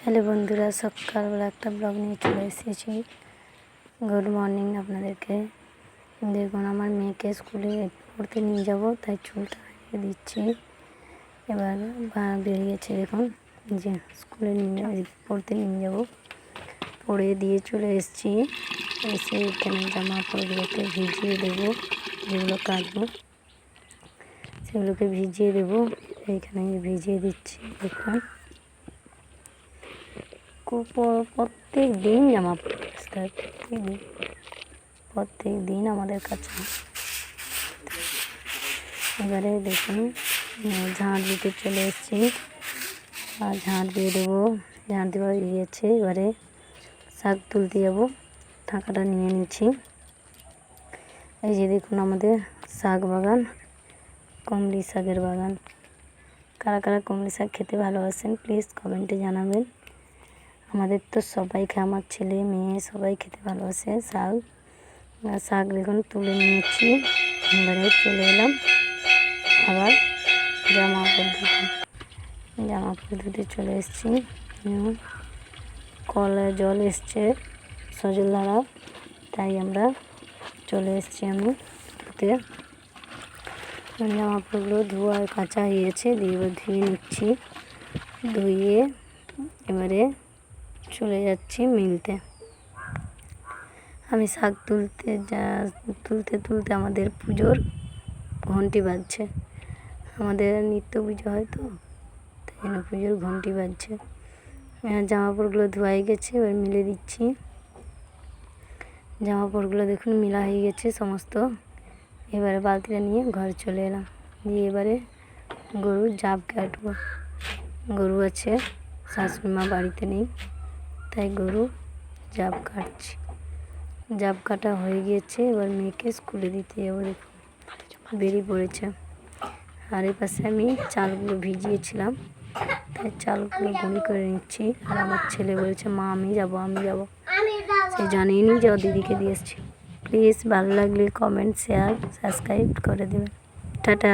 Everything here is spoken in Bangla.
হ্যালো বন্ধুরা, সকালবেলা একটা ব্লগ নিয়ে চলে এসেছি। গুড মর্নিং আপনাদেরকে। দেখুন, আমার মেয়েকে স্কুলে পড়তে নিয়ে যাব, তাই চুলটা আঁকিয়ে দিচ্ছি। এবার বেরিয়েছে, দেখুন যে স্কুলে পড়তে নিয়ে যাব, পড়ে দিয়ে চলে এসেছি। এসে এখানে জামা কাপড়গুলোকে ভিজিয়ে দেবো, যেগুলো কাচবো সেগুলোকে ভিজিয়ে দেবো। এইখানে ভিজিয়ে দিচ্ছি। দেখুন, প্রত্যেক দিন জামা কাপড় কাচতে হয়, প্রত্যেক দিন আমাদের কাছে। এবারে দেখুন, ঝাঁট দিতে চলে এসেছি আর ঝাঁট দিয়ে দেবো। ঝাঁট দেওয়া গিয়েছে, এবারে শাক তুলতে যাবো। ঢাকাটা নিয়ে নিচ্ছি। এই যে দেখুন, আমাদের শাক বাগান, কমলি শাকের বাগান। কারা কারা কমলি শাক খেতে ভালোবাসেন প্লিজ কমেন্টে জানাবেন। আমাদের তো সবাই আমার ছেলে মেয়ে সবাই খেতে ভালোবাসে শাক। শাক দেখুন তুলে নিয়েছি। এবারে চলে এলাম আবার জামা কাপড় ধুতে চলে এসেছি। কলে জল এসছে সজল ধারা, তাই আমরা চলে এসেছি। আমি ধুতে জামা কাপড়গুলো ধোয়া কাচা হয়েছে, দিয়ে এবার ধুয়ে নিচ্ছি। ধুয়ে এবারে চলে যাচ্ছি মিলতে। আমি শাক তুলতে আমাদের পুজোর ঘন্টি বাজছে। আমাদের নিত্য পুজো হয় তো, তাই জন্য পুজোর ঘন্টি বাজছে। জামা কাপড়গুলো ধোয়াই গেছে, এবার মিলে দিচ্ছি। জামা কাপড়গুলো দেখুন মিলা হয়ে গেছে সমস্ত। এবারে বালতিটা নিয়ে ঘরে চলে এলাম, দিয়ে এবারে গরুর জাব কাটবো। গরু আছে, শাশুড়ি মা বাড়িতে নেই, তাই গরু জাব কাটছি। জাব কাটা হয়ে গিয়েছে, এবার মেয়েকে স্কুলে দিতে যাবো। দেখুন বেরিয়ে পড়েছে। আর এই পাশে আমি চালগুলো ভিজিয়েছিলাম, তাই চালগুলো গুঁড়ি করে নিচ্ছি। আর আমার ছেলে বলেছে, মা আমি যাবো। সে জানিনি যে ও দিদিকে দিয়ে এসছি। প্লিজ ভালো লাগলে কমেন্ট, শেয়ার, সাবস্ক্রাইব করে দেবেন। টাটা।